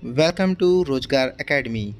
Welcome to Rozgar Academy.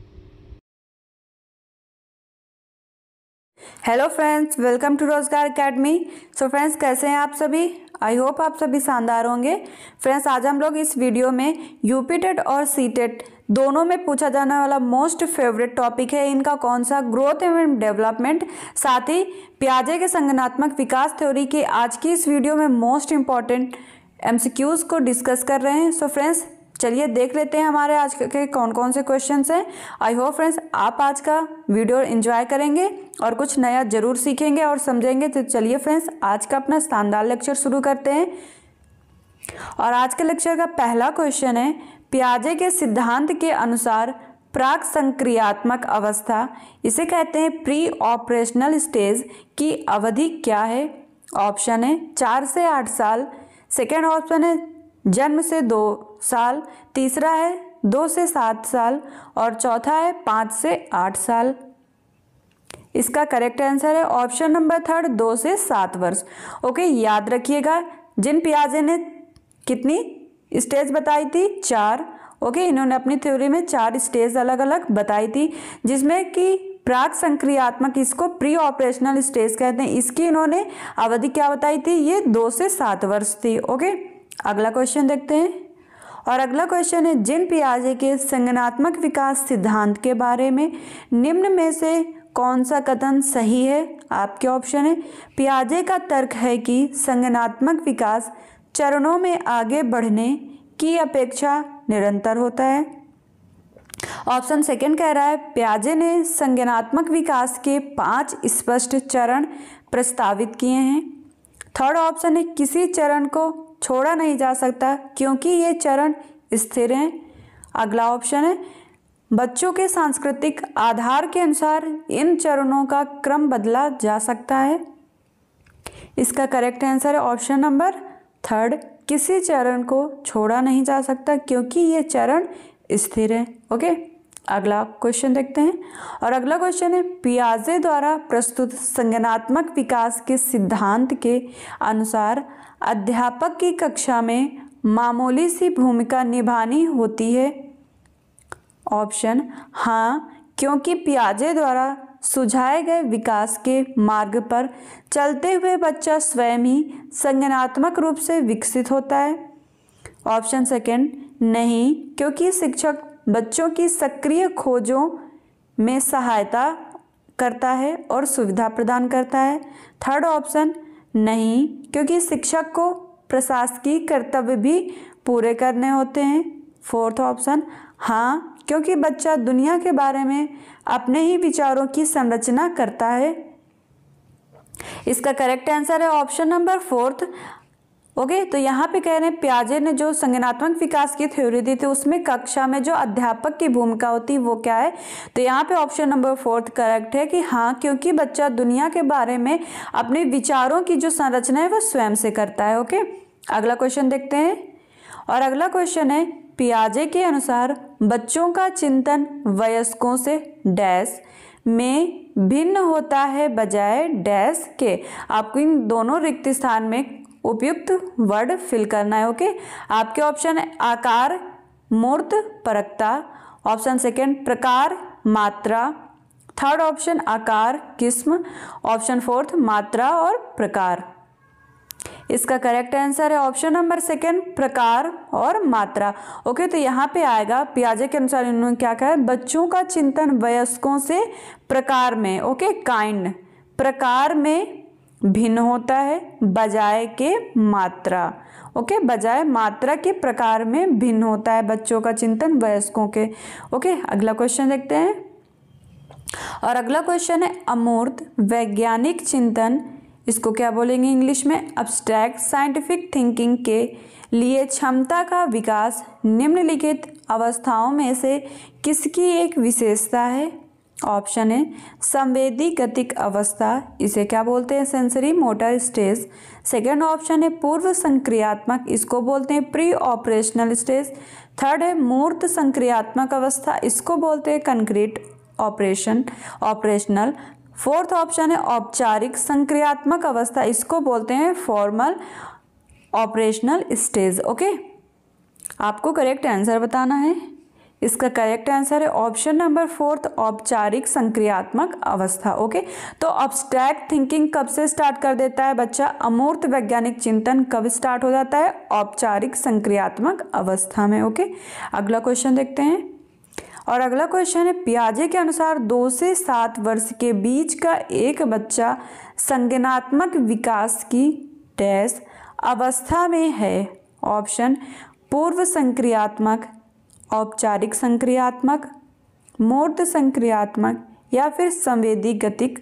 Hello friends, welcome to Rozgar Academy. So friends, कैसे हैं आप सभी? आई होप आप सभी शानदार होंगे। फ्रेंड्स, आज हम लोग इस वीडियो में यूपी टेट और सी टेट दोनों में पूछा जाने वाला मोस्ट फेवरेट टॉपिक है इनका कौन सा, ग्रोथ एवं डेवलपमेंट, साथ ही पियाजे के संगठनात्मक विकास थ्योरी के आज की इस वीडियो में मोस्ट इंपॉर्टेंट एमसीक्यूज को डिस्कस कर रहे हैं। सो फ्रेंड्स, चलिए देख लेते हैं हमारे आज के कौन कौन से क्वेश्चंस हैं। आई होप फ्रेंड्स आप आज का वीडियो एंजॉय करेंगे और कुछ नया जरूर सीखेंगे और समझेंगे। तो चलिए फ्रेंड्स, आज का अपना शानदार लेक्चर शुरू करते हैं। और आज के लेक्चर का पहला क्वेश्चन है, पियाजे के सिद्धांत के अनुसार प्राक संक्रियात्मक अवस्था, इसे कहते हैं प्री ऑपरेशनल स्टेज, की अवधि क्या है? ऑप्शन है 4 से 8 साल, सेकेंड ऑप्शन है जन्म से 2 साल, तीसरा है 2 से 7 साल और चौथा है 5 से 8 साल। इसका करेक्ट आंसर है ऑप्शन नंबर थर्ड, 2 से 7 वर्ष। ओके, याद रखिएगा जिन पियाजे ने कितनी स्टेज बताई थी? 4। ओके, इन्होंने अपनी थ्योरी में 4 स्टेज अलग अलग बताई थी, जिसमें कि प्राक संक्रियात्मक, इसको प्री ऑपरेशनल स्टेज कहते हैं, इसकी इन्होंने अवधि क्या बताई थी? ये 2 से 7 वर्ष थी। ओके, अगला क्वेश्चन देखते हैं। और अगला क्वेश्चन है, जिन पियाजे के संगठनात्मक विकास सिद्धांत के बारे में निम्न में से कौन सा कथन सही है? आपके ऑप्शन है, पियाजे का तर्क है कि संगठनात्मक विकास चरणों में आगे बढ़ने की अपेक्षा निरंतर होता है। ऑप्शन सेकंड कह रहा है, पियाजे ने संज्ञानात्मक विकास के 5 स्पष्ट चरण प्रस्तावित किए हैं। थर्ड ऑप्शन है, किसी चरण को छोड़ा नहीं जा सकता क्योंकि ये चरण स्थिर हैं। अगला ऑप्शन है, बच्चों के सांस्कृतिक आधार के अनुसार इन चरणों का क्रम बदला जा सकता है। इसका करेक्ट आंसर है ऑप्शन नंबर थर्ड, किसी चरण को छोड़ा नहीं जा सकता क्योंकि ये चरण स्थिर है। ओके, अगला क्वेश्चन देखते हैं। और अगला क्वेश्चन है, पियाजे द्वारा प्रस्तुत संज्ञानात्मक विकास के सिद्धांत के अनुसार अध्यापक की कक्षा में मामूली सी भूमिका निभानी होती है। ऑप्शन हाँ, क्योंकि पियाजे द्वारा सुझाए गए विकास के मार्ग पर चलते हुए बच्चा स्वयं ही संज्ञानात्मक रूप से विकसित होता है। ऑप्शन सेकंड, नहीं, क्योंकि शिक्षक बच्चों की सक्रिय खोजों में सहायता करता है और सुविधा प्रदान करता है। थर्ड ऑप्शन, नहीं, क्योंकि शिक्षक को प्रशासकीय कर्तव्य भी पूरे करने होते हैं। फोर्थ ऑप्शन, हाँ, क्योंकि बच्चा दुनिया के बारे में अपने ही विचारों की संरचना करता है। इसका करेक्ट आंसर है ऑप्शन नंबर फोर्थ। ओके, तो यहाँ पे कह रहे हैं पियाजे ने जो संज्ञानात्मक विकास की थ्योरी दी थी उसमें कक्षा में जो अध्यापक की भूमिका होती है वो क्या है? तो यहाँ पे ऑप्शन नंबर फोर्थ करेक्ट है कि हाँ, क्योंकि बच्चा दुनिया के बारे में अपने विचारों की जो संरचना है वो स्वयं से करता है। ओके, अगला क्वेश्चन देखते हैं। और अगला क्वेश्चन है, पियाजे के अनुसार बच्चों का चिंतन वयस्कों से डैश में भिन्न होता है बजाय डैश के। आपको इन दोनों रिक्त स्थान में उपयुक्त वर्ड फिल करना है। ओके, आपके ऑप्शन है आकार, मूर्त, परकता। ऑप्शन सेकंड, प्रकार, मात्रा। थर्ड ऑप्शन आकार, किस्म। ऑप्शन फोर्थ, मात्रा और प्रकार। इसका करेक्ट आंसर है ऑप्शन नंबर सेकंड, प्रकार और मात्रा। ओके, तो यहाँ पे आएगा पियाजे के अनुसार इन्होंने क्या कहा, बच्चों का चिंतन वयस्कों से प्रकार में, ओके, काइंड, प्रकार में भिन्न होता है बजाय के मात्रा। ओके, बजाय मात्रा के प्रकार में भिन्न होता है बच्चों का चिंतन वयस्कों के। ओके, अगला क्वेश्चन देखते हैं। और अगला क्वेश्चन है, अमूर्त वैज्ञानिक चिंतन, इसको क्या बोलेंगे इंग्लिश में? अब्स्ट्रैक्ट साइंटिफिक थिंकिंग के लिए क्षमता का विकास निम्नलिखित अवस्थाओं में से किसकी एक विशेषता है? ऑप्शन है संवेदी गतिक अवस्था, इसे क्या बोलते हैं? Sensory motor stage. Second option है पूर्व संक्रियात्मक, इसको बोलते हैं प्री ऑपरेशनल स्टेज। थर्ड है मूर्त संक्रियात्मक अवस्था, इसको बोलते हैं कंक्रीट ऑपरेशनल। फोर्थ ऑप्शन है औपचारिक संक्रियात्मक अवस्था, इसको बोलते हैं फॉर्मल ऑपरेशनल स्टेज। ओके, आपको करेक्ट आंसर बताना है। इसका करेक्ट आंसर है ऑप्शन नंबर 4 औपचारिक संक्रियात्मक अवस्था। ओके, तो अब्स्ट्रैक्ट थिंकिंग कब से स्टार्ट कर देता है बच्चा? अमूर्त वैज्ञानिक चिंतन कब स्टार्ट हो जाता है? औपचारिक संक्रियात्मक अवस्था में। ओके, अगला क्वेश्चन देखते हैं। और अगला क्वेश्चन है, पियाजे के अनुसार 2 से 7 वर्ष के बीच का एक बच्चा संज्ञानात्मक विकास की डैश अवस्था में है। ऑप्शन पूर्व संक्रियात्मक, औपचारिक संक्रियात्मक, मूर्त संक्रियात्मक या फिर संवेदी गतिक।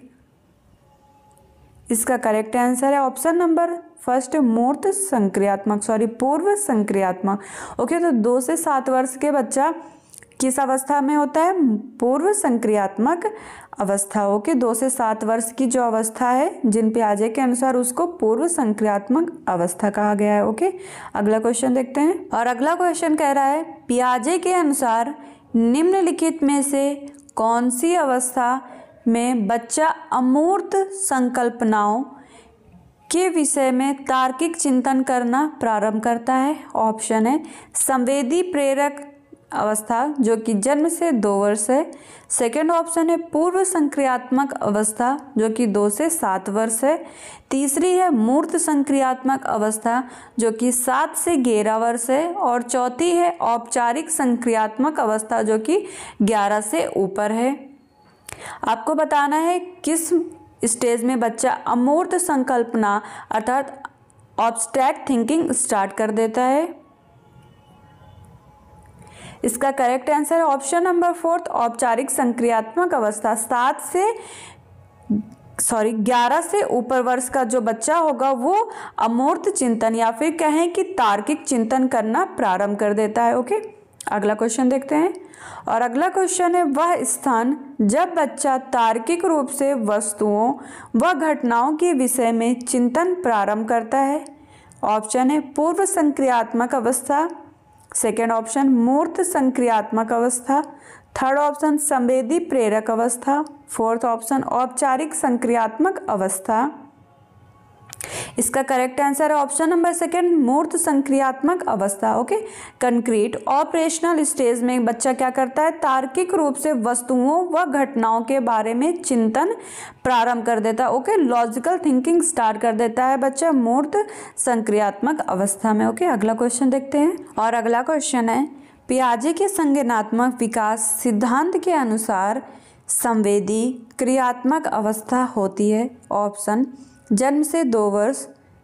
इसका करेक्ट आंसर है ऑप्शन नंबर 1 मूर्त संक्रियात्मक, पूर्व संक्रियात्मक। ओके, तो 2 से 7 वर्ष के बच्चा किस अवस्था में होता है? पूर्व संक्रियात्मक अवस्था। ओके, 2 से 7 वर्ष की जो अवस्था है जिन पियाजे के अनुसार उसको पूर्व संक्रियात्मक अवस्था कहा गया है। ओके, अगला क्वेश्चन देखते हैं। और अगला क्वेश्चन कह रहा है, पियाजे के अनुसार निम्नलिखित में से कौन सी अवस्था में बच्चा अमूर्त संकल्पनाओं के विषय में तार्किक चिंतन करना प्रारंभ करता है? ऑप्शन है संवेदी प्रेरक अवस्था जो कि जन्म से 2 वर्ष है। सेकेंड ऑप्शन है पूर्व संक्रियात्मक अवस्था जो कि 2 से 7 वर्ष है। तीसरी है मूर्त संक्रियात्मक अवस्था जो कि 7 से 11 वर्ष है। और चौथी है औपचारिक संक्रियात्मक अवस्था जो कि 11 से ऊपर है। आपको बताना है किस स्टेज में बच्चा अमूर्त संकल्पना अर्थात ऑब्स्ट्रैक्ट थिंकिंग स्टार्ट कर देता है। इसका करेक्ट आंसर है ऑप्शन नंबर 4 औपचारिक संक्रियात्मक अवस्था। 11 से ऊपर वर्ष का जो बच्चा होगा वो अमूर्त चिंतन या फिर कहें कि तार्किक चिंतन करना प्रारंभ कर देता है। ओके, अगला क्वेश्चन देखते हैं। और अगला क्वेश्चन है, वह स्थान जब बच्चा तार्किक रूप से वस्तुओं व घटनाओं के विषय में चिंतन प्रारंभ करता है। ऑप्शन है पूर्व संक्रियात्मक अवस्था, सेकेंड ऑप्शन मूर्त संक्रियात्मक अवस्था, थर्ड ऑप्शन संवेदी प्रेरक अवस्था, फोर्थ ऑप्शन औपचारिक संक्रियात्मक अवस्था। इसका करेक्ट आंसर है ऑप्शन नंबर 2 मूर्त संक्रियात्मक अवस्था। ओके, कंक्रीट ऑपरेशनल स्टेज में बच्चा क्या करता है? तार्किक रूप से वस्तुओं व घटनाओं के बारे में चिंतन प्रारंभ कर देता है। ओके, लॉजिकल थिंकिंग स्टार्ट कर देता है बच्चा मूर्त संक्रियात्मक अवस्था में। ओके, अगला क्वेश्चन देखते हैं। और अगला क्वेश्चन है, पियाजे के संज्ञानात्मक विकास सिद्धांत के अनुसार संवेदी क्रियात्मक अवस्था होती है। ऑप्शन जन्म से 2 वर्ष,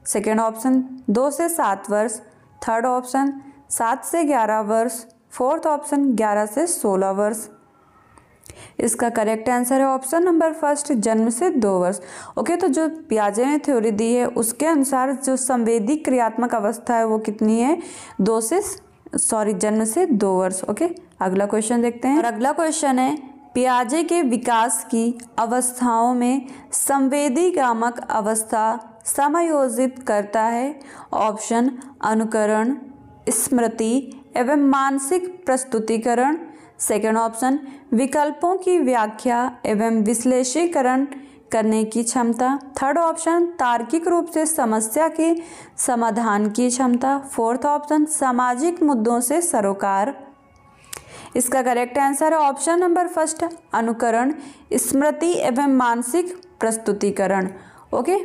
सेकेंड ऑप्शन 2 से 7 वर्ष, थर्ड ऑप्शन 7 से 11 वर्ष, फोर्थ ऑप्शन 11 से 16 वर्ष। इसका करेक्ट आंसर है ऑप्शन नंबर 1 जन्म से 2 वर्ष। ओके, तो जो पियाजे ने थ्योरी दी है उसके अनुसार जो संवेदी क्रियात्मक अवस्था है वो कितनी है? जन्म से 2 वर्ष। ओके, अगला क्वेश्चन देखते हैं। और अगला क्वेश्चन है, पियाजे के विकास की अवस्थाओं में संवेदी गामक अवस्था समायोजित करता है। ऑप्शन अनुकरण, स्मृति एवं मानसिक प्रस्तुतिकरण, सेकेंड ऑप्शन विकल्पों की व्याख्या एवं विश्लेषीकरण करने की क्षमता, थर्ड ऑप्शन तार्किक रूप से समस्या के समाधान की क्षमता, फोर्थ ऑप्शन सामाजिक मुद्दों से सरोकार। इसका करेक्ट आंसर है ऑप्शन नंबर 1 अनुकरण, स्मृति एवं मानसिक प्रस्तुतिकरण। ओके,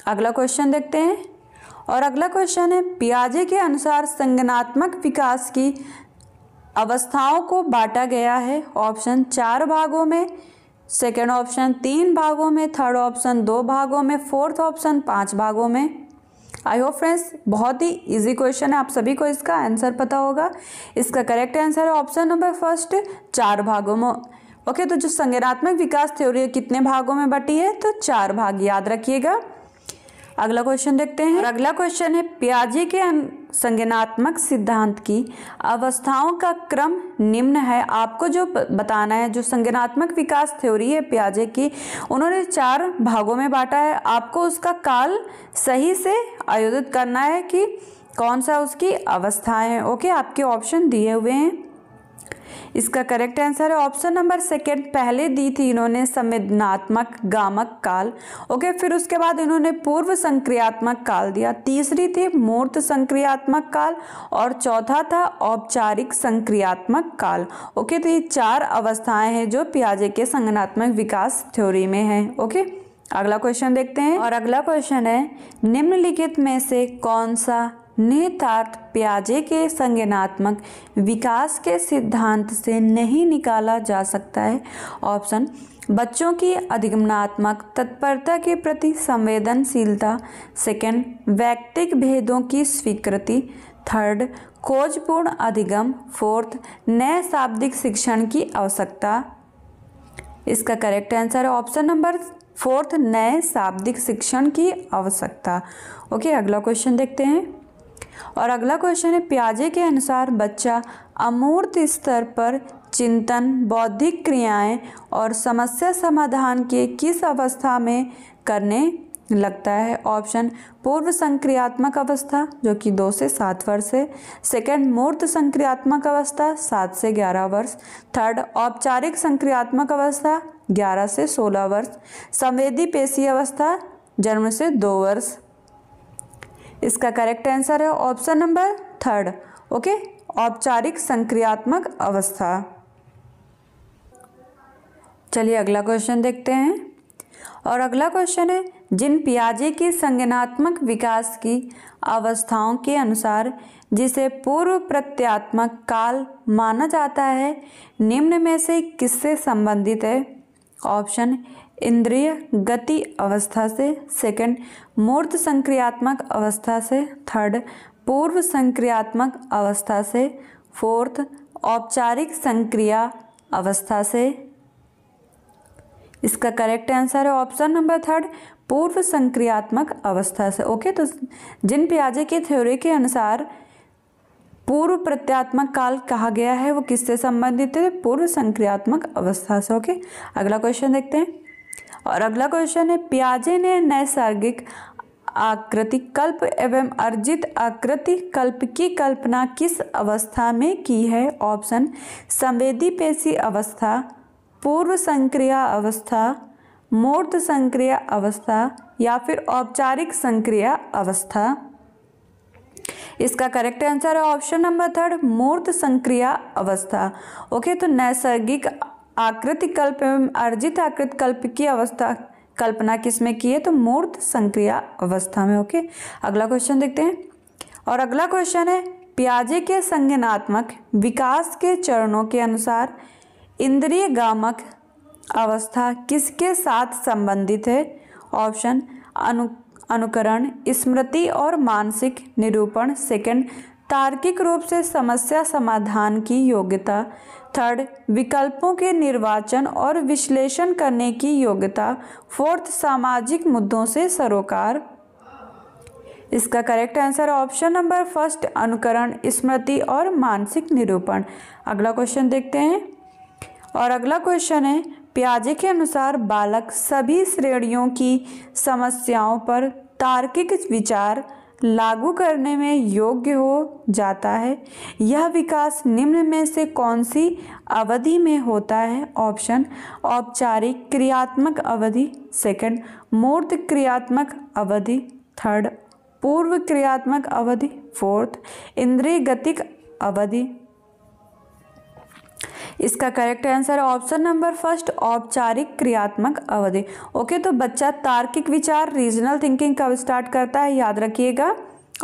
अगला क्वेश्चन देखते हैं। और अगला क्वेश्चन है, पियाजे के अनुसार संज्ञानात्मक विकास की अवस्थाओं को बांटा गया है। ऑप्शन 4 भागों में, सेकेंड ऑप्शन 3 भागों में, थर्ड ऑप्शन 2 भागों में, फोर्थ ऑप्शन 5 भागों में। आई होप फ्रेंड्स बहुत ही इजी क्वेश्चन है, आप सभी को इसका आंसर पता होगा। इसका करेक्ट आंसर है ऑप्शन नंबर 1 4 भागों में। ओके, तो जो संज्ञानात्मक विकास थ्योरी है कितने भागों में बटी है? तो 4 भाग, याद रखिएगा। अगला क्वेश्चन देखते हैं। और अगला क्वेश्चन है, पियाजे के संज्ञानात्मक सिद्धांत की अवस्थाओं का क्रम निम्न है। आपको जो बताना है, जो संज्ञानात्मक विकास थ्योरी है पियाजे की, उन्होंने 4 भागों में बांटा है। आपको उसका काल सही से आयोजित करना है कि कौन सा उसकी अवस्थाएं हैं। ओके, आपके ऑप्शन दिए हुए हैं। इसका करेक्ट आंसर है ऑप्शन नंबर सेकेंड। पहले दी थी इन्होंने संवेदनात्मक गामक काल, ओके, फिर उसके बाद इन्होंने पूर्व संक्रियात्मक काल दिया, तीसरी थी मूर्त संक्रियात्मक काल और चौथा था औपचारिक संक्रियात्मक काल। ओके, तो ये 4 अवस्थाएं हैं जो पियाजे के संज्ञानात्मक विकास थ्योरी में है। ओके, अगला क्वेश्चन देखते हैं। और अगला क्वेश्चन है, निम्नलिखित में से कौन सा निहितार्थ पियाजे के संज्ञानात्मक विकास के सिद्धांत से नहीं निकाला जा सकता है? ऑप्शन, बच्चों की अधिगमनात्मक तत्परता के प्रति संवेदनशीलता, सेकंड, वैयक्तिक भेदों की स्वीकृति, थर्ड, खोजपूर्ण अधिगम, फोर्थ, नए शाब्दिक शिक्षण की आवश्यकता। इसका करेक्ट आंसर है ऑप्शन नंबर फोर्थ, नए शाब्दिक शिक्षण की आवश्यकता। ओके, अगला क्वेश्चन देखते हैं। और अगला क्वेश्चन है, पियाजे के अनुसार बच्चा अमूर्त स्तर पर चिंतन, बौद्धिक क्रियाएं और समस्या समाधान के किस अवस्था में करने लगता है? ऑप्शन, पूर्व संक्रियात्मक अवस्था जो कि 2 से 7 वर्ष है, सेकंड, मूर्त संक्रियात्मक अवस्था 7 से 11 वर्ष, थर्ड, औपचारिक संक्रियात्मक अवस्था 11 से 16 वर्ष, संवेदी पेशी अवस्था जन्म से 2 वर्ष। इसका करेक्ट आंसर है ऑप्शन नंबर थर्ड। ओके, औपचारिक संक्रियात्मक अवस्था। चलिए अगला क्वेश्चन देखते हैं। और अगला क्वेश्चन है, जिन पियाजे की संज्ञानात्मक विकास की अवस्थाओं के अनुसार जिसे पूर्व प्रत्यात्मक काल माना जाता है, निम्न में से किससे संबंधित है? ऑप्शन, इंद्रिय गति अवस्था से, सेकंड, मूर्त संक्रियात्मक अवस्था से, थर्ड, पूर्व संक्रियात्मक अवस्था से, फोर्थ, औपचारिक संक्रिया अवस्था से। इसका करेक्ट आंसर है ऑप्शन नंबर थर्ड, पूर्व संक्रियात्मक अवस्था से। ओके, तो जिन पियाजे की थ्योरी के अनुसार पूर्व प्रत्यात्मक काल कहा गया है वो किससे संबंधित है? पूर्व संक्रियात्मक अवस्था से। ओके, अगला क्वेश्चन देखते हैं। और अगला क्वेश्चन है, पियाजे ने नैसर्गिक आकृति कल्प एवं अर्जित आकृति कल्प की कल्पना किस अवस्था में की है? ऑप्शन, संवेदी पेशी अवस्था, पूर्व संक्रिया अवस्था, मूर्त संक्रिया अवस्था या फिर औपचारिक संक्रिया अवस्था। इसका करेक्ट आंसर है ऑप्शन नंबर थर्ड, मूर्त संक्रिया अवस्था। ओके, तो नैसर्गिक आकृति कल्प एवं अर्जित आकृति कल्प की अवस्था कल्पना किसमें की है? तो मूर्त संक्रिया अवस्था में। ओके, अगला क्वेश्चन देखते हैं। और अगला क्वेश्चन है, पियाजे के संज्ञानात्मक विकास के चरणों के अनुसार इंद्रिय गामक अवस्था किसके साथ संबंधित है? ऑप्शन, अनुकरण, स्मृति और मानसिक निरूपण, सेकंड, तार्किक रूप से समस्या समाधान की योग्यता, थर्ड, विकल्पों के निर्वाचन और विश्लेषण करने की योग्यता, फोर्थ, सामाजिक मुद्दों से सरोकार। इसका correct answer option number first, अनुकरण, स्मृति और मानसिक निरूपण। अगला क्वेश्चन देखते हैं। और अगला क्वेश्चन है, पियाजे के अनुसार बालक सभी श्रेणियों की समस्याओं पर तार्किक विचार लागू करने में योग्य हो जाता है। यह विकास निम्न में से कौन सी अवधि में होता है? ऑप्शन, औपचारिक क्रियात्मक अवधि, सेकंड, मूर्त क्रियात्मक अवधि, थर्ड, पूर्व क्रियात्मक अवधि, फोर्थ, इंद्रिय गतिक अवधि। इसका correct answer option number first, औपचारिक क्रियात्मक अवधि। ओके, तो बच्चा तार्किक विचार, रीजनल थिंकिंग कब स्टार्ट करता है? याद रखिएगा,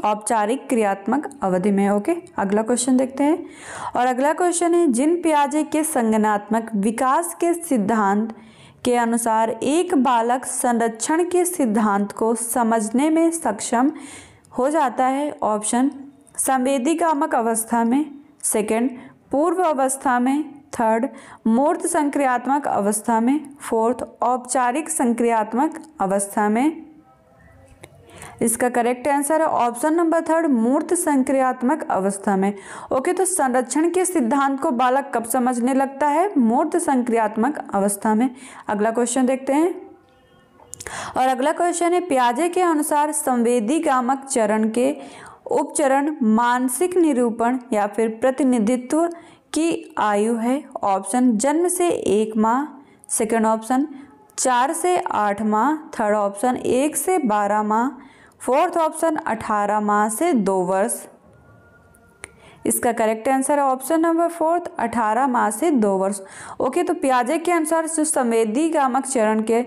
औपचारिक क्रियात्मक अवधि में। ओके, अगला क्वेश्चन देखते हैं। और अगला क्वेश्चन है, जिन पियाजे के संज्ञानात्मक विकास के सिद्धांत के अनुसार एक बालक संरक्षण के सिद्धांत को समझने में सक्षम हो जाता है? ऑप्शन, संवेदीगामक अवस्था में, सेकंड, पूर्व अवस्था में, थर्ड, मूर्त संक्रियात्मक अवस्था में, फोर्थ, औपचारिक संक्रियात्मक अवस्था में। इसका करेक्ट आंसर है ऑप्शन नंबर थर्ड, मूर्त संक्रियात्मक अवस्था में। ओके, तो संरक्षण के सिद्धांत को बालक कब समझने लगता है? मूर्त संक्रियात्मक अवस्था में। अगला क्वेश्चन देखते हैं। और अगला क्वेश्चन है, पियाजे के अनुसार संवेदीगामक चरण के उपचरण मानसिक निरूपण या फिर प्रतिनिधित्व की आयु है? ऑप्शन जन्म से 1 माह, सेकेंड ऑप्शन 4 से 8 माह, थर्ड ऑप्शन 1 से 12 माह, फोर्थ ऑप्शन 18 माह से 2 वर्ष। इसका करेक्ट आंसर है ऑप्शन नंबर फोर्थ, 18 माह से 2 वर्ष। ओके, तो पियाजे के अनुसार जो संवेदीगामक चरण के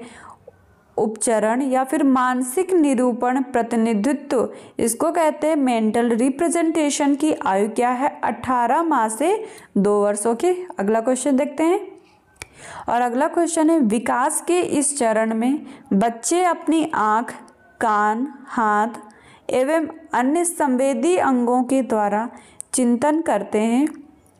उपचरण या फिर मानसिक निरूपण प्रतिनिधित्व, इसको कहते हैं मेंटल रिप्रेजेंटेशन की आयु क्या है? 18 माह से 2 वर्ष। ओके, अगला क्वेश्चन देखते हैं। और अगला क्वेश्चन है, विकास के इस चरण में बच्चे अपनी आँख, कान, हाथ एवं अन्य संवेदी अंगों के द्वारा चिंतन करते हैं।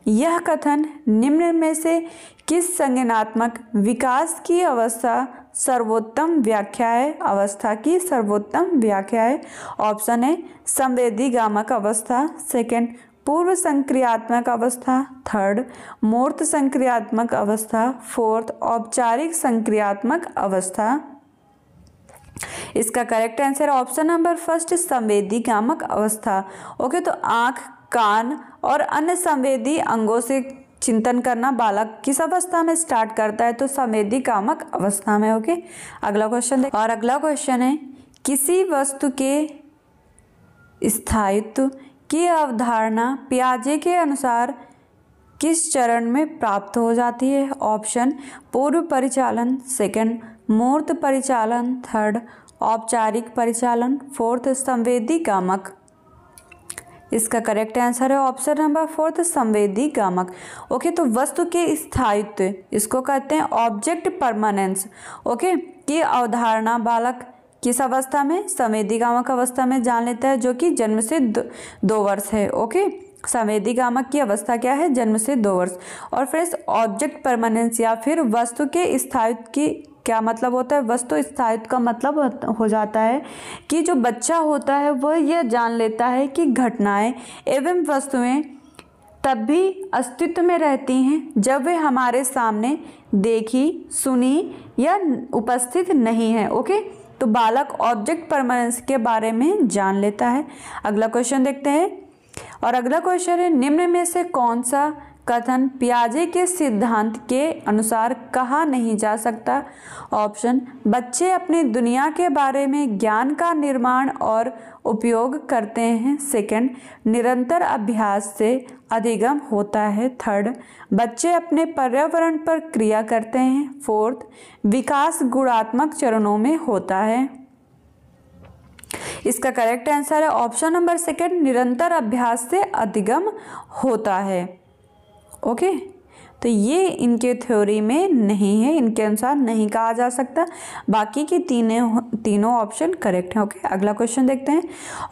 यह कथन निम्न में से किस संज्ञानात्मक विकास की अवस्था सर्वोत्तम व्याख्या है? अवस्था की सर्वोत्तम व्याख्या है। ऑप्शन है संवेदीगामक अवस्था, सेकंड पूर्व संक्रियात्मक अवस्था, थर्ड मूर्त संक्रियात्मक अवस्था, फोर्थ औपचारिक संक्रियात्मक अवस्था। इसका correct answer option number first, संवेदीगामक अवस्था। ओके, तो आँख, कान और अन्य संवेदी अंगों से चिंतन करना बालक किस अवस्था में स्टार्ट करता है? तो संवेदीगामक अवस्था में। ओके, अगला क्वेश्चन देख। और अगला क्वेश्चन है, किसी वस्तु के स्थायित्व की अवधारणा पियाजे के अनुसार किस चरण में प्राप्त हो जाती है? ऑप्शन पूर्व परिचालन, सेकंड मूर्त परिचालन, थर्ड औपचारिक परिचालन, फोर्थ संवेदीगामक। इसका करेक्ट आंसर है ऑप्शन नंबर फोर्थ, संवेदीगामक। ओके, तो वस्तु के स्थायित्व, इसको कहते हैं ऑब्जेक्ट परमानेंस। ओके, की अवधारणा बालक किस अवस्था में? संवेदीगामक अवस्था में जान लेता है, जो कि जन्म से 2 वर्ष है। ओके, संवेदीगामक की अवस्था क्या है? जन्म से 2 वर्ष। और फ्रेंड्स, ऑब्जेक्ट परमानेंस या फिर वस्तु के स्थायित्व की क्या मतलब होता है? वस्तु स्थायित्व का मतलब हो जाता है कि जो बच्चा होता है वह यह जान लेता है कि घटनाएं एवं वस्तुएं तब भी अस्तित्व में रहती हैं जब वे हमारे सामने देखी, सुनी या उपस्थित नहीं है। ओके, तो बालक ऑब्जेक्ट परमानेंस के बारे में जान लेता है। अगला क्वेश्चन देखते हैं। और अगला क्वेश्चन है, निम्न में से कौन सा कथन पियाजे के सिद्धांत के अनुसार कहा नहीं जा सकता? ऑप्शन बच्चे अपनी दुनिया के बारे में ज्ञान का निर्माण और उपयोग करते हैं, सेकंड निरंतर अभ्यास से अधिगम होता है, थर्ड बच्चे अपने पर्यावरण पर क्रिया करते हैं, फोर्थ विकास गुणात्मक चरणों में होता है। इसका करेक्ट आंसर है ऑप्शन नंबर सेकंड, निरंतर अभ्यास से अधिगम होता है। ओके, तो ये इनके थ्योरी में नहीं है, इनके अनुसार नहीं कहा जा सकता। बाकी की तीनों ऑप्शन करेक्ट हैं। ओके, अगला क्वेश्चन देखते हैं।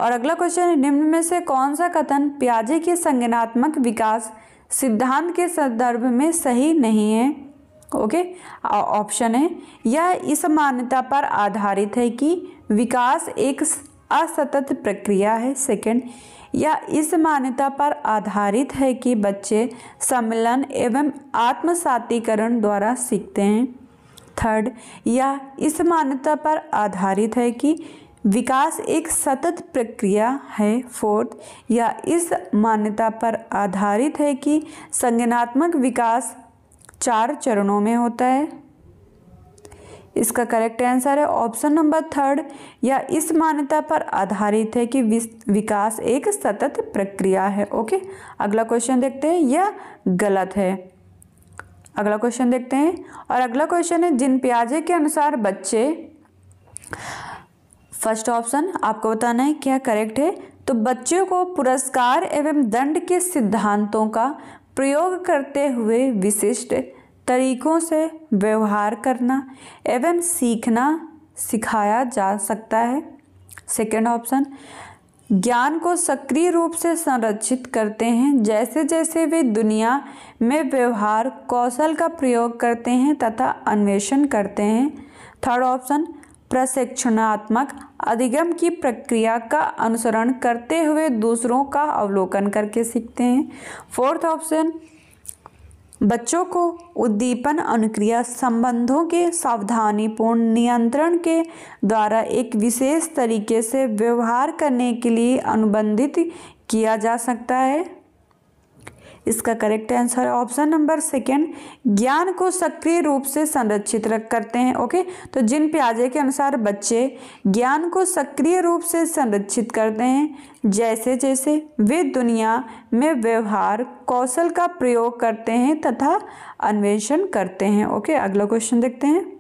और अगला क्वेश्चन है, निम्न में से कौन सा कथन पियाजे के संज्ञानात्मक विकास सिद्धांत के संदर्भ में सही नहीं है? ओके, ऑप्शन है यह इस मान्यता पर आधारित है कि विकास एक असतत प्रक्रिया है, सेकंड या इस मान्यता पर आधारित है कि बच्चे सम्मिलन एवं आत्मसातीकरण द्वारा सीखते हैं, थर्ड या इस मान्यता पर आधारित है कि विकास एक सतत प्रक्रिया है, फोर्थ या इस मान्यता पर आधारित है कि संज्ञानात्मक विकास 4 चरणों में होता है। इसका करेक्ट आंसर है ऑप्शन नंबर थर्ड, या इस मान्यता पर आधारित है कि विकास एक सतत प्रक्रिया है। ओके, अगला क्वेश्चन देखते हैं, यह गलत है। अगला क्वेश्चन देखते हैं। और अगला क्वेश्चन है, जिन पियाजे के अनुसार बच्चे, फर्स्ट ऑप्शन आपको बताना है क्या करेक्ट है। तो बच्चों को पुरस्कार एवं दंड के सिद्धांतों का प्रयोग करते हुए विशिष्ट तरीकों से व्यवहार करना एवं सीखना सिखाया जा सकता है, सेकेंड ऑप्शन ज्ञान को सक्रिय रूप से संरक्षित करते हैं जैसे जैसे वे दुनिया में व्यवहार कौशल का प्रयोग करते हैं तथा अन्वेषण करते हैं, थर्ड ऑप्शन प्रशिक्षणात्मक अधिगम की प्रक्रिया का अनुसरण करते हुए दूसरों का अवलोकन करके सीखते हैं, फोर्थ ऑप्शन बच्चों को उद्दीपन अनुक्रिया संबंधों के सावधानीपूर्ण नियंत्रण के द्वारा एक विशेष तरीके से व्यवहार करने के लिए अनुबंधित किया जा सकता है। इसका करेक्ट आंसर है ऑप्शन नंबर सेकेंड, ज्ञान को सक्रिय रूप से संरक्षित करते हैं। ओके, तो जिन पियाजे के अनुसार बच्चे ज्ञान को सक्रिय रूप से संरक्षित करते हैं जैसे जैसे वे दुनिया में व्यवहार कौशल का प्रयोग करते हैं तथा अन्वेषण करते हैं। ओके, अगला क्वेश्चन देखते हैं।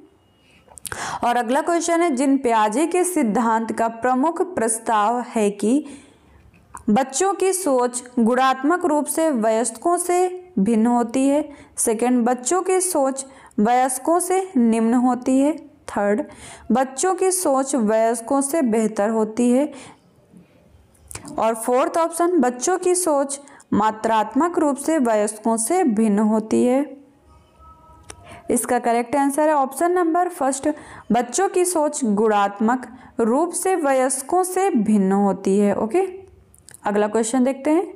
और अगला क्वेश्चन है, जिन पियाजे के सिद्धांत का प्रमुख प्रस्ताव है कि बच्चों की सोच गुणात्मक रूप से वयस्कों से भिन्न होती है। सेकंड, बच्चों की सोच वयस्कों से निम्न होती है। थर्ड, बच्चों की सोच वयस्कों से बेहतर होती है। और फोर्थ ऑप्शन, बच्चों की सोच मात्रात्मक रूप से वयस्कों से भिन्न होती है। इसका करेक्ट आंसर है ऑप्शन नंबर फर्स्ट, बच्चों की सोच गुणात्मक रूप से वयस्कों से भिन्न होती है। ओके, अगला क्वेश्चन देखते हैं।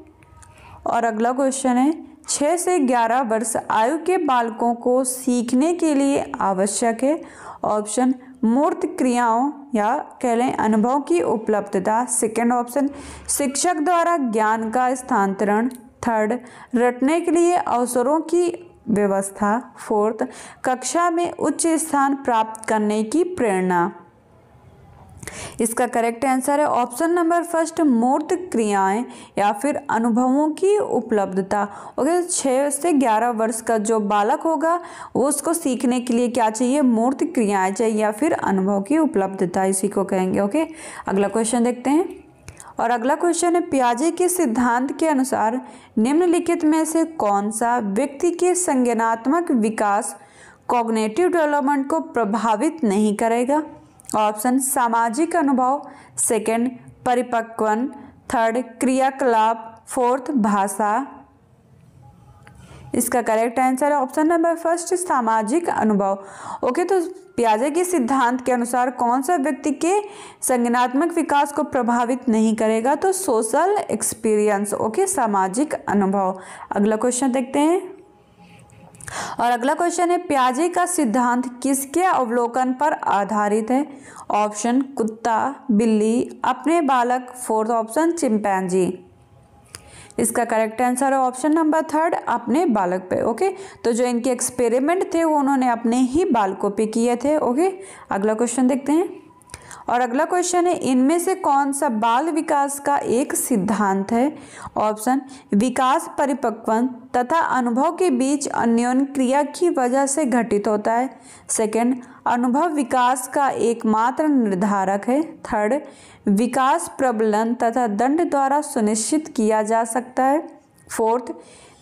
और अगला क्वेश्चन है, 6 से 11 वर्ष आयु के बालकों को सीखने के लिए आवश्यक है। ऑप्शन, मूर्त क्रियाओं या कह लें अनुभव की उपलब्धता। सेकेंड ऑप्शन, शिक्षक द्वारा ज्ञान का स्थानांतरण। थर्ड, रटने के लिए अवसरों की व्यवस्था। फोर्थ, कक्षा में उच्च स्थान प्राप्त करने की प्रेरणा। इसका करेक्ट आंसर है ऑप्शन नंबर फर्स्ट, मूर्त क्रियाएं या फिर अनुभवों की उपलब्धता। ओके, 6 से 11 वर्ष का जो बालक होगा वो उसको सीखने के लिए क्या चाहिए, मूर्त क्रियाएं चाहिए या फिर अनुभव की उपलब्धता, इसी को कहेंगे। ओके, अगला क्वेश्चन देखते हैं। और अगला क्वेश्चन है, पियाजे के सिद्धांत के अनुसार निम्नलिखित में से कौन सा व्यक्ति के संज्ञानात्मक विकास कॉग्निटिव डेवलपमेंट को प्रभावित नहीं करेगा। ऑप्शन, सामाजिक अनुभव। सेकंड, परिपक्वन। थर्ड, क्रियाकलाप। फोर्थ, भाषा। इसका करेक्ट आंसर है ऑप्शन नंबर फर्स्ट, सामाजिक अनुभव। ओके, तो पियाजे के सिद्धांत के अनुसार कौन सा व्यक्ति के संज्ञानात्मक विकास को प्रभावित नहीं करेगा, तो सोशल एक्सपीरियंस। ओके, सामाजिक अनुभव। अगला क्वेश्चन देखते हैं। और अगला क्वेश्चन है, पियाजे का सिद्धांत किसके अवलोकन पर आधारित है। ऑप्शन, कुत्ता, बिल्ली, अपने बालक। Fourth option, chimpanzee. इसका करेक्ट आंसर है ऑप्शन नंबर थर्ड, अपने बालक पे। ओके, तो जो इनके एक्सपेरिमेंट थे वो उन्होंने अपने ही बालकों पे किए थे। ओके, अगला क्वेश्चन देखते हैं। और अगला क्वेश्चन है, इनमें से कौन सा बाल विकास का एक सिद्धांत है। ऑप्शन, विकास परिपक्वन तथा अनुभव के बीच अन्योन्य क्रिया की वजह से घटित होता है। सेकंड, अनुभव विकास का एकमात्र निर्धारक है। थर्ड, विकास प्रबलन तथा दंड द्वारा सुनिश्चित किया जा सकता है। फोर्थ,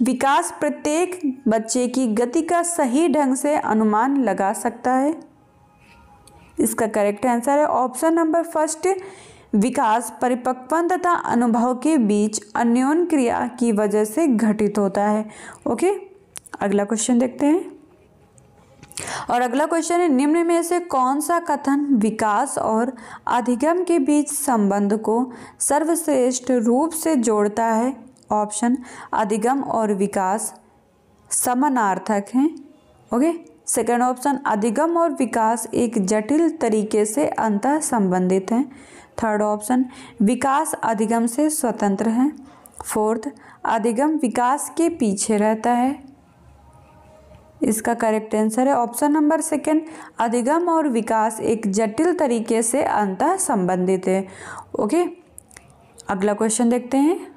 विकास प्रत्येक बच्चे की गति का सही ढंग से अनुमान लगा सकता है। इसका करेक्ट आंसर है ऑप्शन नंबर फर्स्ट, विकास परिपक्वन तथा अनुभव के बीच अन्योन्य क्रिया की वजह से घटित होता है। ओके, अगला क्वेश्चन देखते हैं। और अगला क्वेश्चन है, निम्न में से कौन सा कथन विकास और अधिगम के बीच संबंध को सर्वश्रेष्ठ रूप से जोड़ता है। ऑप्शन, अधिगम और विकास समानार्थक हैं। ओके, सेकेंड ऑप्शन, अधिगम और विकास एक जटिल तरीके से अंतः संबंधित हैं। थर्ड ऑप्शन, विकास अधिगम से स्वतंत्र है। फोर्थ, अधिगम विकास के पीछे रहता है। इसका करेक्ट आंसर है ऑप्शन नंबर सेकेंड, अधिगम और विकास एक जटिल तरीके से अंतः संबंधित है। ओके, अगला क्वेश्चन देखते हैं।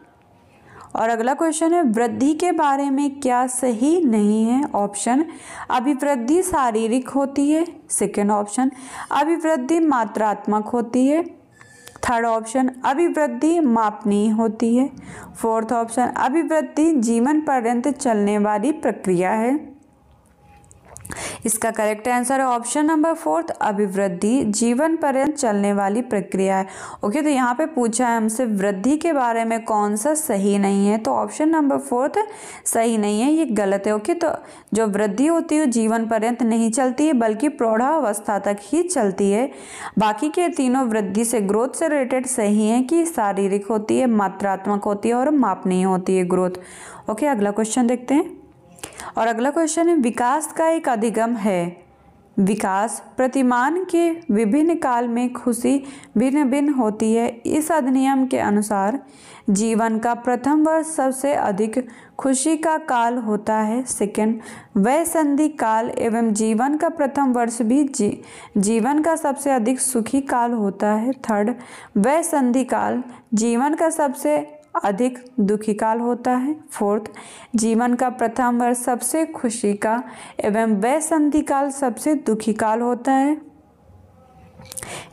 और अगला क्वेश्चन है, वृद्धि के बारे में क्या सही नहीं है। ऑप्शन, अभिवृद्धि शारीरिक होती है। सेकेंड ऑप्शन, अभिवृद्धि मात्रात्मक होती है। थर्ड ऑप्शन, अभिवृद्धि मापनीय होती है। फोर्थ ऑप्शन, अभिवृद्धि जीवन पर्यंत चलने वाली प्रक्रिया है। इसका करेक्ट आंसर है ऑप्शन नंबर फोर्थ, अभिवृद्धि जीवन पर्यंत चलने वाली प्रक्रिया है। ओके, तो यहाँ पे पूछा है हमसे वृद्धि के बारे में कौन सा सही नहीं है, तो ऑप्शन नंबर फोर्थ सही नहीं है, ये गलत है। ओके, तो जो वृद्धि होती है जीवन पर्यंत नहीं चलती है बल्कि प्रौढ़ावस्था तक ही चलती है। बाकी के तीनों वृद्धि से ग्रोथ से रिलेटेड सही है कि शारीरिक होती है, मात्रात्मक होती है और मापनीय होती है ग्रोथ। ओके, अगला क्वेश्चन देखते हैं। और अगला क्वेश्चन है, विकास का एक अधिगम है विकास प्रतिमान के विभिन्न काल में खुशी भिन्न भिन्न होती है। इस अधिनियम के अनुसार जीवन का प्रथम वर्ष सबसे अधिक खुशी का काल होता है। सेकंड, वयसंधि काल एवं जीवन का प्रथम वर्ष भी जीवन का सबसे अधिक सुखी काल होता है। थर्ड, वयसंधि काल जीवन का सबसे अधिक दुखी काल होता है। फोर्थ, जीवन का प्रथम वर्ष सबसे खुशी का एवं वयसंधि काल सबसे दुखी काल होता है।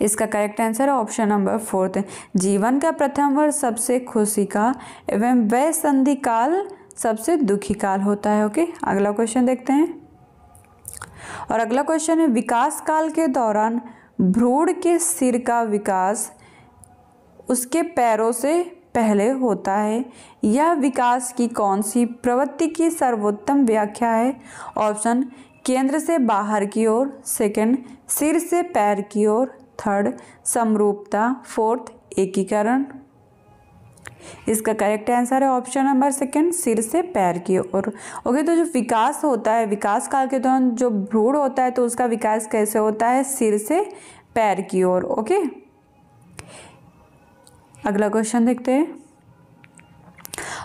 इसका करेक्ट आंसर है ऑप्शन नंबर फोर्थ, जीवन का प्रथम वर्ष सबसे खुशी का एवं वयसंधि काल सबसे दुखी काल होता है। ओके, अगला क्वेश्चन देखते हैं। और अगला क्वेश्चन है, विकास काल के दौरान भ्रूण के सिर का विकास उसके पैरों से पहले होता है। यह विकास की कौन सी प्रवृत्ति की सर्वोत्तम व्याख्या है? ऑप्शन, केंद्र से बाहर की ओर। सेकंड, सिर से पैर की ओर। थर्ड, समरूपता। फोर्थ, एकीकरण। इसका करेक्ट आंसर है ऑप्शन नंबर सेकंड, सिर से पैर की ओर। ओके, तो जो विकास होता है, विकास काल के दौरान जो भ्रूण होता है तो उसका विकास कैसे होता है? सिर से पैर की ओर। ओके, अगला क्वेश्चन देखते हैं।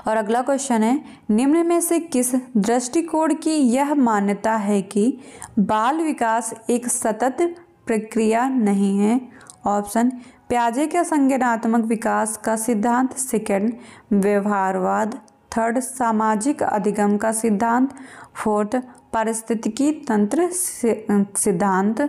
और अगला क्वेश्चन है, निम्न में से किस दृष्टिकोण की यह मान्यता है कि बाल विकास एक सतत प्रक्रिया नहीं है? ऑप्शन, पियाजे के संज्ञानात्मक विकास का सिद्धांत। सेकंड, व्यवहारवाद। थर्ड, सामाजिक अधिगम का सिद्धांत। फोर्थ, पारिस्थितिकी तंत्र सिद्धांत।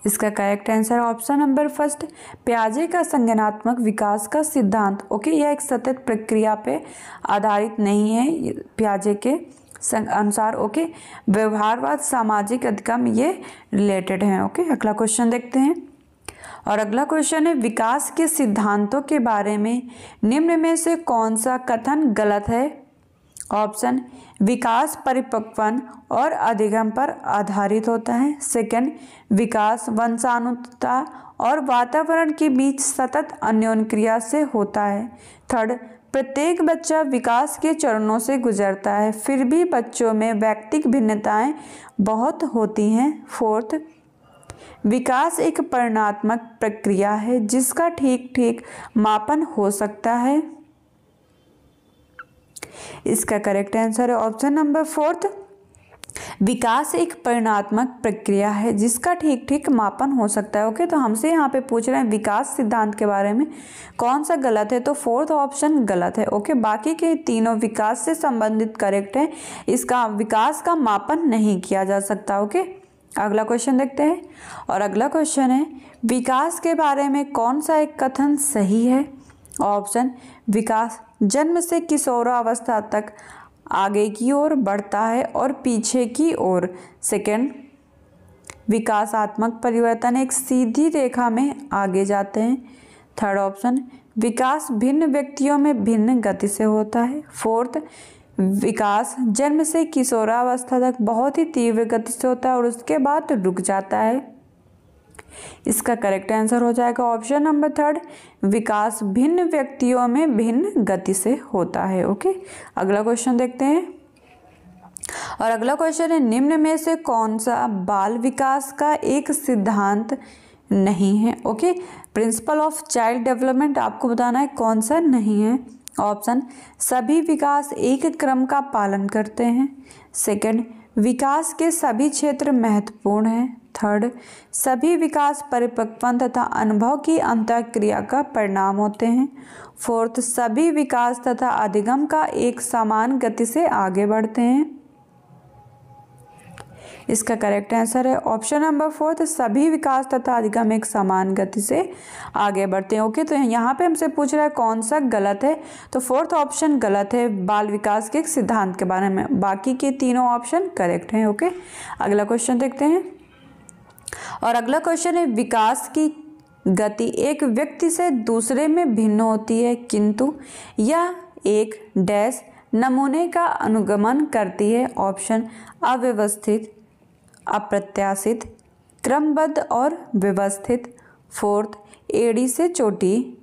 इसका correct answer option number first, पियाजे का संज्ञानात्मक विकास का सिद्धांत। ओके, यह एक सतत प्रक्रिया पे आधारित नहीं है पियाजे के अनुसार। ओके, व्यवहारवाद, सामाजिक अधिगम ये रिलेटेड हैं। ओके, अगला क्वेश्चन देखते हैं। और अगला क्वेश्चन है, विकास के सिद्धांतों के बारे में निम्न में से कौन सा कथन गलत है? ऑप्शन, विकास परिपक्वन और अधिगम पर आधारित होता है। सेकंड, विकास वंशानुगतता और वातावरण के बीच सतत अन्योन्य क्रिया से होता है। थर्ड, प्रत्येक बच्चा विकास के चरणों से गुजरता है, फिर भी बच्चों में व्यक्तिगत भिन्नताएं बहुत होती हैं। फोर्थ, विकास एक परिणात्मक प्रक्रिया है जिसका ठीक ठीक मापन हो सकता है। इसका करेक्ट आंसर है ऑप्शन नंबर फोर्थ, विकास एक परिणात्मक प्रक्रिया है जिसका ठीक ठीक मापन हो सकता है। ओके, तो हमसे यहाँ पे पूछ रहे हैं विकास सिद्धांत के बारे में कौन सा गलत है, तो फोर्थ ऑप्शन गलत है। ओके, बाकी के तीनों विकास से संबंधित करेक्ट है, इसका विकास का मापन नहीं किया जा सकता। ओके, अगला क्वेश्चन देखते हैं। और अगला क्वेश्चन है, विकास के बारे में कौन सा एक कथन सही है? ऑप्शन, विकास जन्म से किशोरावस्था तक आगे की ओर बढ़ता है और पीछे की ओर। सेकंड, विकासात्मक परिवर्तन एक सीधी रेखा में आगे जाते हैं। थर्ड ऑप्शन, विकास भिन्न व्यक्तियों में भिन्न गति से होता है। फोर्थ, विकास जन्म से किशोरावस्था तक बहुत ही तीव्र गति से होता है और उसके बाद रुक जाता है। इसका करेक्ट आंसर हो जाएगा ऑप्शन नंबर थर्ड, विकास भिन्न व्यक्तियों में भिन्न गति से होता है। ओके, अगला क्वेश्चन देखते हैं। और अगला क्वेश्चन है, निम्न में से कौन सा बाल विकास का एक सिद्धांत नहीं है? Okay, principle of child development आपको बताना है कौन सा नहीं है। ऑप्शन, सभी विकास एक क्रम का पालन करते हैं। सेकंड, विकास के सभी क्षेत्र महत्वपूर्ण हैं। थर्ड, सभी विकास परिपक्वन तथा अनुभव की अंतःक्रिया का परिणाम होते हैं। फोर्थ, सभी विकास तथा अधिगम का एक समान गति से आगे बढ़ते हैं। इसका करेक्ट आंसर है ऑप्शन नंबर फोर्थ, सभी विकास तथा अधिगम एक समान गति से आगे बढ़ते हैं। ओके, तो यहाँ पे हमसे पूछ रहा है कौन सा गलत है, तो फोर्थ ऑप्शन गलत है बाल विकास के सिद्धांत के बारे में, बाकी के तीनों ऑप्शन करेक्ट हैं। ओके, अगला क्वेश्चन देखते हैं। और अगला क्वेश्चन है, विकास की गति एक व्यक्ति से दूसरे में भिन्न होती है किंतु यह एक डैश नमूने का अनुगमन करती है। ऑप्शन, अव्यवस्थित, अप्रत्याशित, क्रमबद्ध और व्यवस्थित। फोर्थ, एड़ी से चोटी।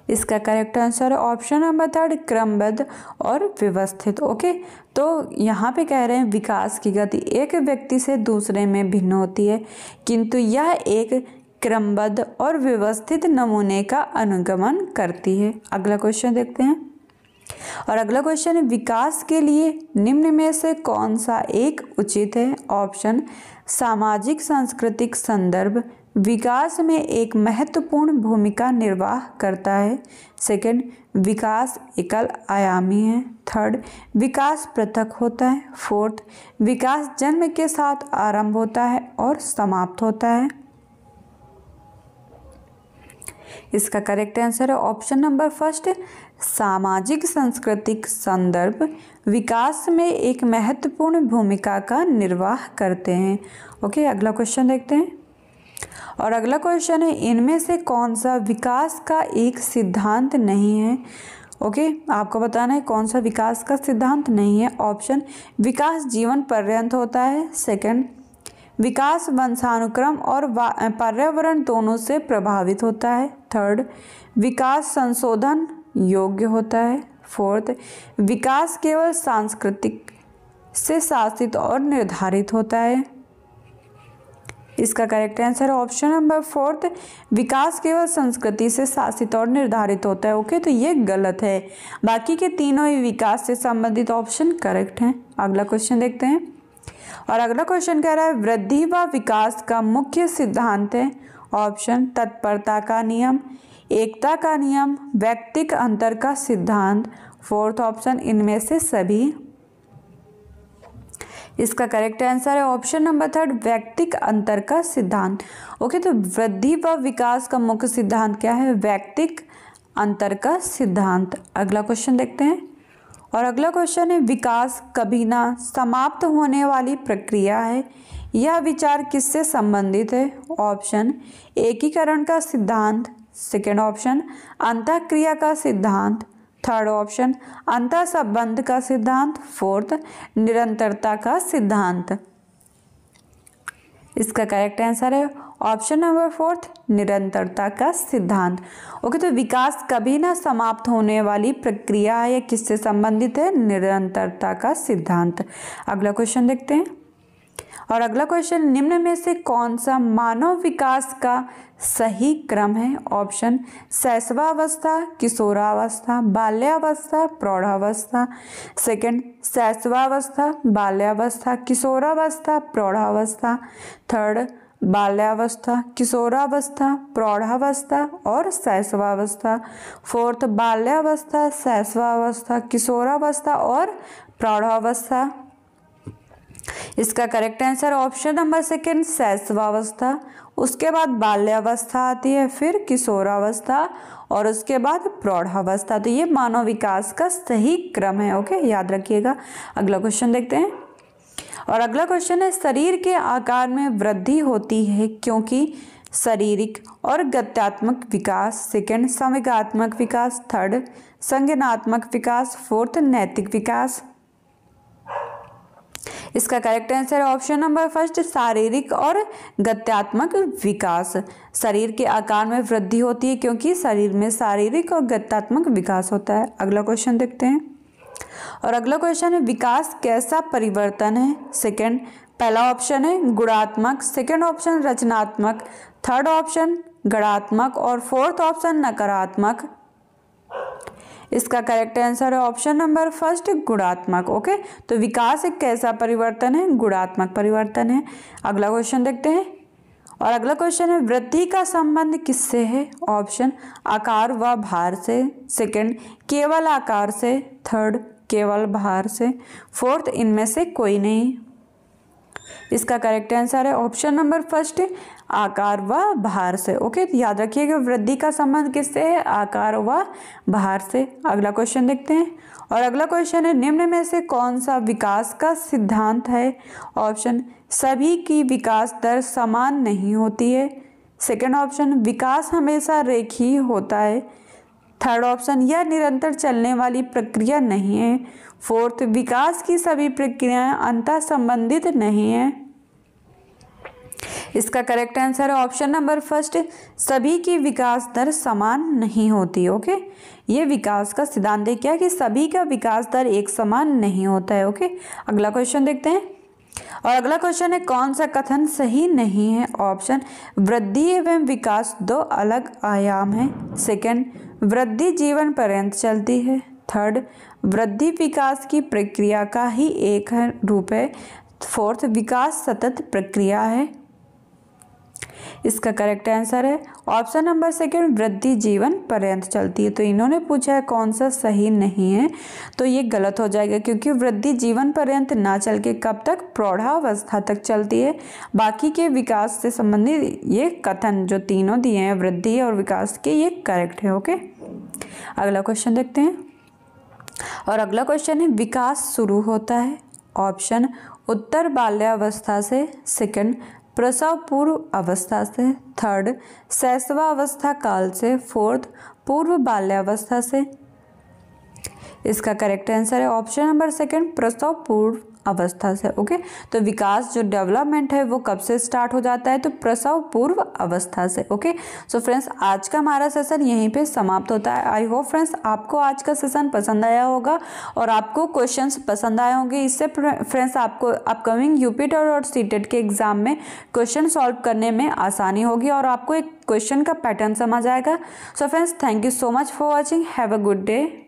इसका करेक्ट आंसर है ऑप्शन नंबर थर्ड, क्रमबद्ध और व्यवस्थित। ओके, तो यहाँ पे कह रहे हैं विकास की गति एक व्यक्ति से दूसरे में भिन्न होती है, किंतु यह एक क्रमबद्ध और व्यवस्थित नमूने का अनुगमन करती है। अगला क्वेश्चन देखते हैं। और अगला क्वेश्चन है, विकास के लिए निम्न में से कौन सा एक उचित है? ऑप्शन, सामाजिक सांस्कृतिक संदर्भ विकास में एक महत्वपूर्ण भूमिका निर्वाह करता है। सेकंड, विकास एकल आयामी है। थर्ड, विकास पृथक होता है। फोर्थ, विकास जन्म के साथ आरंभ होता है और समाप्त होता है। इसका करेक्ट आंसर है ऑप्शन नंबर फर्स्ट, सामाजिक सांस्कृतिक संदर्भ विकास में एक महत्वपूर्ण भूमिका का निर्वाह करते हैं। ओके, अगला क्वेश्चन देखते हैं। और अगला क्वेश्चन है, इनमें से कौन सा विकास का एक सिद्धांत नहीं है? ओके, आपको बताना है कौन सा विकास का सिद्धांत नहीं है। ऑप्शन, विकास जीवन पर्यंत होता है। सेकंड, विकास वंशानुक्रम और पर्यावरण दोनों से प्रभावित होता है। थर्ड, विकास संशोधन योग्य होता है। फोर्थ, विकास केवल सांस्कृतिक से शासित और निर्धारित होता है। इसका करेक्ट आंसर है ऑप्शन नंबर फोर्थ, विकास केवल संस्कृति से शासित और निर्धारित होता है। ओके, तो ये गलत है, बाकी के तीनों ही विकास से संबंधित ऑप्शन करेक्ट हैं। अगला क्वेश्चन देखते हैं। और अगला क्वेश्चन कह रहा है, वृद्धि व विकास का मुख्य सिद्धांत है। ऑप्शन, तत्परता का नियम, एकता का नियम, व्यक्तिक अंतर का सिद्धांत। फोर्थ ऑप्शन, इनमें से सभी। इसका करेक्ट आंसर है ऑप्शन नंबर थर्ड, व्यक्तिक अंतर का सिद्धांत। ओके, तो वृद्धि व विकास का मुख्य सिद्धांत क्या है? व्यक्तिक अंतर का सिद्धांत। अगला क्वेश्चन देखते हैं। और अगला क्वेश्चन है, विकास कभी ना समाप्त होने वाली प्रक्रिया है, यह विचार किससे संबंधित है? ऑप्शन, एकीकरण का सिद्धांत। सेकेंड ऑप्शन, अंतःक्रिया का सिद्धांत। थर्ड ऑप्शन, अंतर संबंध का सिद्धांत। फोर्थ, निरंतरता का सिद्धांत। इसका करेक्ट आंसर है ऑप्शन नंबर फोर्थ, निरंतरता का सिद्धांत। ओके, तो विकास कभी ना समाप्त होने वाली प्रक्रिया है, यह किससे संबंधित है? निरंतरता का सिद्धांत। अगला क्वेश्चन देखते हैं। और अगला क्वेश्चन, निम्न में से कौन सा मानव विकास का सही क्रम है? ऑप्शन, शैशवावस्था, किशोरावस्था, बाल्यावस्था, प्रौढ़ावस्था। सेकंड, शैशवावस्था, बाल्यावस्था, किशोरावस्था, प्रौढ़ावस्था। थर्ड, बाल्यावस्था, किशोरावस्था, प्रौढ़ावस्था और शैशवावस्था। फोर्थ, बाल्यावस्था, शैशवावस्था, किशोरावस्था और प्रौढ़ावस्था। इसका correct answer option number second, शैशवावस्था, उसके बाद बाल्यावस्था आती है, फिर किशोरावस्था और उसके बाद प्रौढ़ावस्था। तो ये मानव विकास का सही क्रम है। ओके, याद रखिएगा। अगला क्वेश्चन देखते हैं। और अगला क्वेश्चन है, शरीर के आकार में वृद्धि होती है क्योंकि शारीरिक और गत्यात्मक विकास। सेकेंड, संवेगात्मक विकास। थर्ड, संज्ञानात्मक विकास। फोर्थ, नैतिक विकास। इसका करेक्ट आंसर है ऑप्शन नंबर फर्स्ट, शारीरिक और गत्यात्मक विकास। शरीर के आकार में वृद्धि होती है क्योंकि शरीर में शारीरिक और गत्यात्मक विकास होता है। अगला क्वेश्चन देखते हैं। और अगला क्वेश्चन है, विकास कैसा परिवर्तन है? सेकंड, पहला ऑप्शन है गुणात्मक, सेकंड ऑप्शन रचनात्मक, थर्ड ऑप्शन गणात्मक और फोर्थ ऑप्शन नकारात्मक। इसका करेक्ट आंसर है ऑप्शन नंबर फर्स्ट, गुणात्मक। ओके, तो विकास एक कैसा परिवर्तन है? गुणात्मक परिवर्तन है। अगला क्वेश्चन देखते हैं। और अगला क्वेश्चन है, वृद्धि का संबंध किससे है? ऑप्शन, आकार व भार से। सेकंड, केवल आकार से। थर्ड, केवल भार से। फोर्थ, इनमें से कोई नहीं। इसका करेक्ट आंसर है ऑप्शन नंबर फर्स्ट, आकार व भार से। ओके, तो याद रखिएगा वृद्धि का संबंध किससे है? आकार व भार से। अगला क्वेश्चन देखते हैं। और अगला क्वेश्चन है, निम्न में से कौन सा विकास का सिद्धांत है? ऑप्शन, सभी की विकास दर समान नहीं होती है। सेकंड ऑप्शन, विकास हमेशा रेखीय होता है। थर्ड ऑप्शन, यह निरंतर चलने वाली प्रक्रिया नहीं है। फोर्थ, विकास की सभी प्रक्रियाएं अंतः संबंधित नहीं है। इसका करेक्ट आंसर है ऑप्शन नंबर फर्स्ट, सभी की विकास दर समान नहीं होती। ओके, ये विकास का सिद्धांत है क्या कि सभी का विकास दर एक समान नहीं होता है। ओके, अगला क्वेश्चन देखते हैं। और अगला क्वेश्चन है, कौन सा कथन सही नहीं है? ऑप्शन, वृद्धि एवं विकास दो अलग आयाम हैं। सेकंड, वृद्धि जीवन पर्यंत चलती है। थर्ड, वृद्धि विकास की प्रक्रिया का ही एक रूप है। फोर्थ, विकास सतत प्रक्रिया है। इसका करेक्ट आंसर है ऑप्शन नंबर सेकंड, वृद्धि जीवन पर्यंत चलती है। तो इन्होंने पूछा है कौन सा सही नहीं है, तो ये गलत हो जाएगा, क्योंकि वृद्धि जीवन पर्यंत ना चल के कब तक, प्रौढ़ावस्था तक चलती है। बाकी के विकास से संबंधित ये कथन जो तीनों दिए हैं वृद्धि और विकास के, ये करेक्ट है। ओके, अगला क्वेश्चन देखते हैं। और अगला क्वेश्चन है, विकास शुरू होता है। ऑप्शन, उत्तर बाल्यावस्था से। सेकंड, प्रसव पूर्व अवस्था से। थर्ड, शैशवावस्था काल से। फोर्थ, पूर्व बाल्यावस्था से। इसका करेक्ट आंसर है ऑप्शन नंबर सेकंड, प्रसव पूर्व अवस्था से। ओके, तो विकास जो डेवलपमेंट है वो कब से स्टार्ट हो जाता है? तो प्रसव पूर्व अवस्था से। ओके, सो फ्रेंड्स, आज का हमारा सेशन यहीं पे समाप्त होता है। आई होप फ्रेंड्स आपको आज का सेशन पसंद आया होगा और आपको क्वेश्चंस पसंद आए होंगे। इससे फ्रेंड्स आपको अपकमिंग यूपी टेट और सीटेट के एग्जाम में क्वेश्चन सॉल्व करने में आसानी होगी और आपको एक क्वेश्चन का पैटर्न समझ आएगा। So friends, thank you so much for watching. Have a good day.